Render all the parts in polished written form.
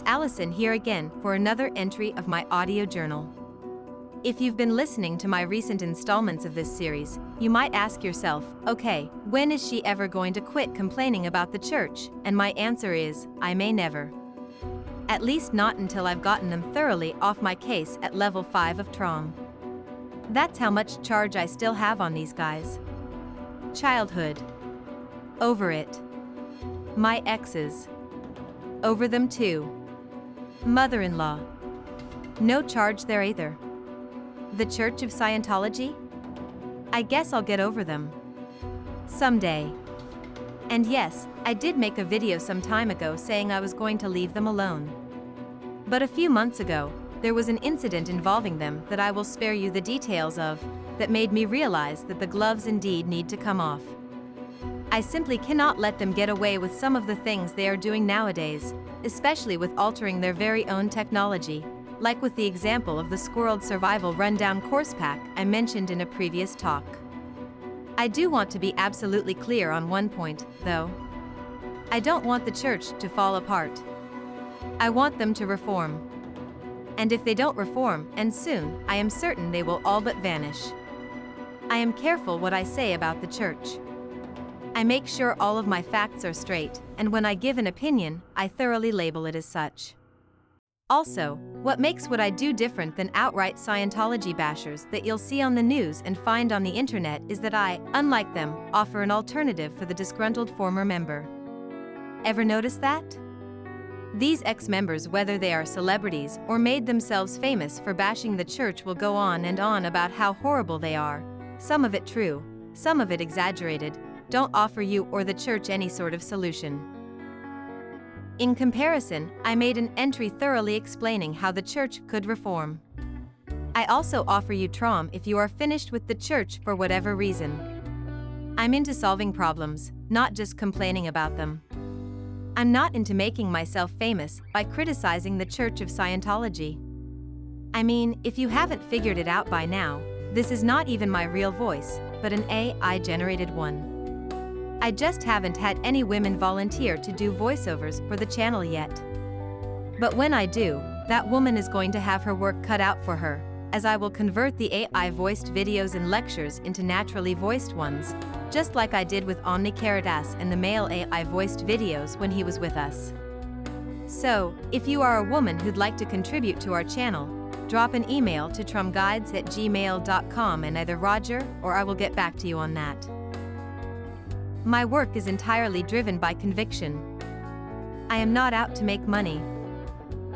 it's Allison here again for another entry of my audio journal. If you've been listening to my recent installments of this series, you might ask yourself, okay, when is she ever going to quit complaining about the church? And my answer is, I may never. At least not until I've gotten them thoroughly off my case at level 5 of TROM. That's how much charge I still have on these guys. Childhood. Over it. My exes. Over them too. Mother-in-law. No charge there either. The Church of Scientology? I guess I'll get over them. Someday. And yes, I did make a video some time ago saying I was going to leave them alone. But a few months ago, there was an incident involving them that I will spare you the details of, that made me realize that the gloves indeed need to come off. I simply cannot let them get away with some of the things they are doing nowadays, especially with altering their very own technology, like with the example of the Squirreled Survival Rundown course pack I mentioned in a previous talk. I do want to be absolutely clear on one point, though. I don't want the church to fall apart. I want them to reform. And if they don't reform, and soon, I am certain they will all but vanish. I am careful what I say about the church. I make sure all of my facts are straight, and when I give an opinion, I thoroughly label it as such. Also, what makes what I do different than outright Scientology bashers that you'll see on the news and find on the internet is that I, unlike them, offer an alternative for the disgruntled former member. Ever notice that? These ex-members, whether they are celebrities or made themselves famous for bashing the church, will go on and on about how horrible they are, some of it true, some of it exaggerated, don't offer you or the church any sort of solution. In comparison, I made an entry thoroughly explaining how the church could reform. I also offer you TROM if you are finished with the church for whatever reason. I'm into solving problems, not just complaining about them. I'm not into making myself famous by criticizing the Church of Scientology. I mean, if you haven't figured it out by now, this is not even my real voice, but an AI-generated one. I just haven't had any women volunteer to do voiceovers for the channel yet. But when I do, that woman is going to have her work cut out for her, as I will convert the AI-voiced videos and lectures into naturally voiced ones, just like I did with Omni Caritas and the male AI-voiced videos when he was with us. So, if you are a woman who'd like to contribute to our channel, drop an email to tromguides@gmail.com and either Roger or I will get back to you on that. My work is entirely driven by conviction. I am not out to make money.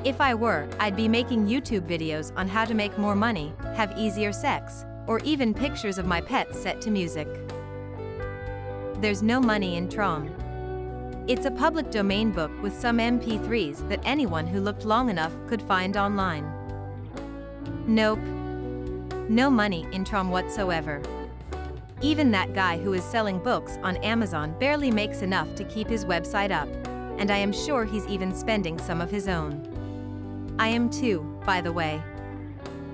If I were, I'd be making YouTube videos on how to make more money, have easier sex, or even pictures of my pets set to music. There's no money in TROM. It's a public domain book with some MP3s that anyone who looked long enough could find online. Nope. No money in TROM whatsoever. Even that guy who is selling books on Amazon barely makes enough to keep his website up, and I am sure he's even spending some of his own. I am too, by the way.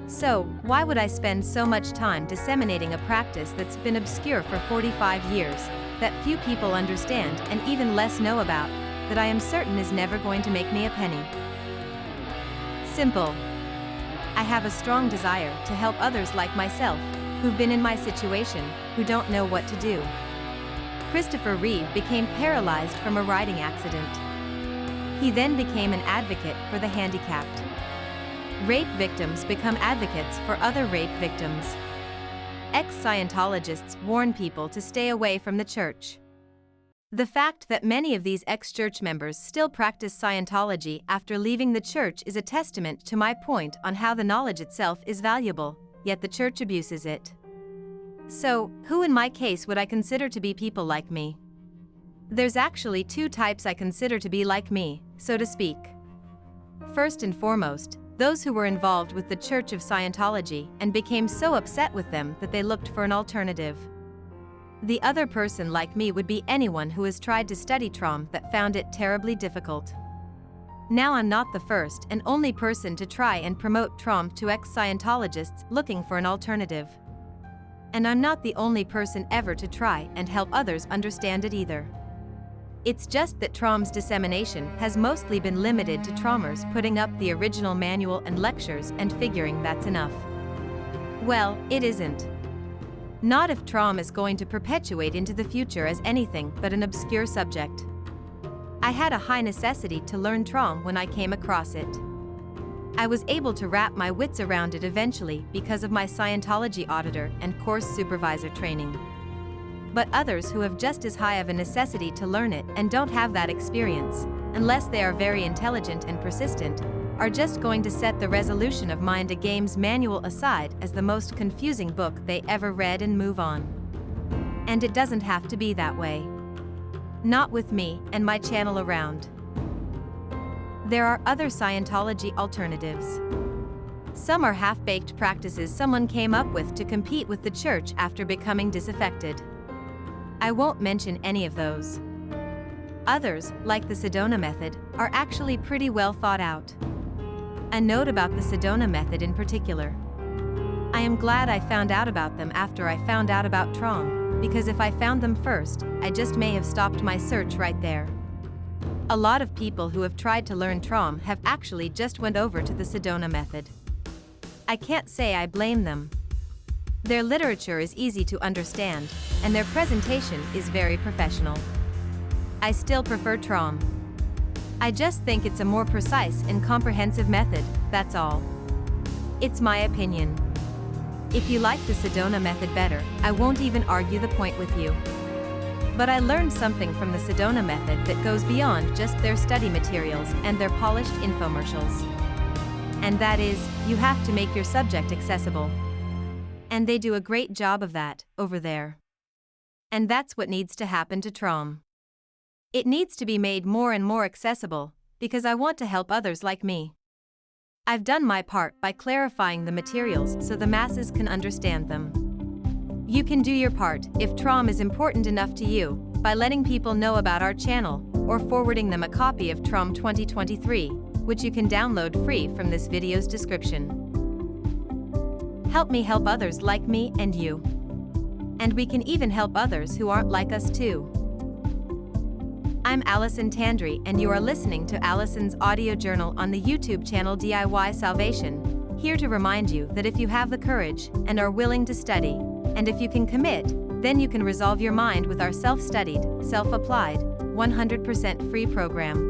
So, why would I spend so much time disseminating a practice that's been obscure for 45 years, that few people understand and even less know about, that I am certain is never going to make me a penny? Simple. I have a strong desire to help others like myself, who've been in my situation, who don't know what to do. Christopher Reeve became paralyzed from a riding accident. He then became an advocate for the handicapped. Rape victims become advocates for other rape victims. Ex-Scientologists warn people to stay away from the church. The fact that many of these ex-church members still practice Scientology after leaving the church is a testament to my point on how the knowledge itself is valuable, yet the church abuses it. So, who in my case would I consider to be people like me? There's actually two types I consider to be like me, so to speak. First and foremost, those who were involved with the Church of Scientology and became so upset with them that they looked for an alternative. The other person like me would be anyone who has tried to study TROM that found it terribly difficult. Now I'm not the first and only person to try and promote TROM to ex-Scientologists looking for an alternative. And I'm not the only person ever to try and help others understand it either. It's just that TROM's dissemination has mostly been limited to TROMers putting up the original manual and lectures and figuring that's enough. Well, it isn't. Not if TROM is going to perpetuate into the future as anything but an obscure subject. I had a high necessity to learn TROM when I came across it. I was able to wrap my wits around it eventually because of my Scientology auditor and course supervisor training. But others who have just as high of a necessity to learn it and don't have that experience, unless they are very intelligent and persistent, are just going to set the Resolution of Mind a Games manual aside as the most confusing book they ever read and move on. And it doesn't have to be that way. Not with me and my channel around. There are other Scientology alternatives. Some are half-baked practices someone came up with to compete with the church after becoming disaffected. I won't mention any of those. Others, like the Sedona method, are actually pretty well thought out. A note about the Sedona method in particular. I am glad I found out about them after I found out about TROM, because if I found them first, I just may have stopped my search right there. A lot of people who have tried to learn TROM have actually just went over to the Sedona method. I can't say I blame them. Their literature is easy to understand, and their presentation is very professional. I still prefer TROM. I just think it's a more precise and comprehensive method, that's all. It's my opinion. If you like the Sedona method better, I won't even argue the point with you. But I learned something from the Sedona method that goes beyond just their study materials and their polished infomercials. And that is, you have to make your subject accessible. And they do a great job of that, over there. And that's what needs to happen to TROM. It needs to be made more and more accessible, because I want to help others like me. I've done my part by clarifying the materials so the masses can understand them. You can do your part, if TROM is important enough to you, by letting people know about our channel, or forwarding them a copy of TROM 2023, which you can download free from this video's description. Help me help others like me and you. And we can even help others who aren't like us too. I'm Allison Tandry and you are listening to Allison's audio journal on the YouTube channel DIY Salvation, here to remind you that if you have the courage and are willing to study, and if you can commit, then you can resolve your mind with our self-studied, self-applied, 100% free program.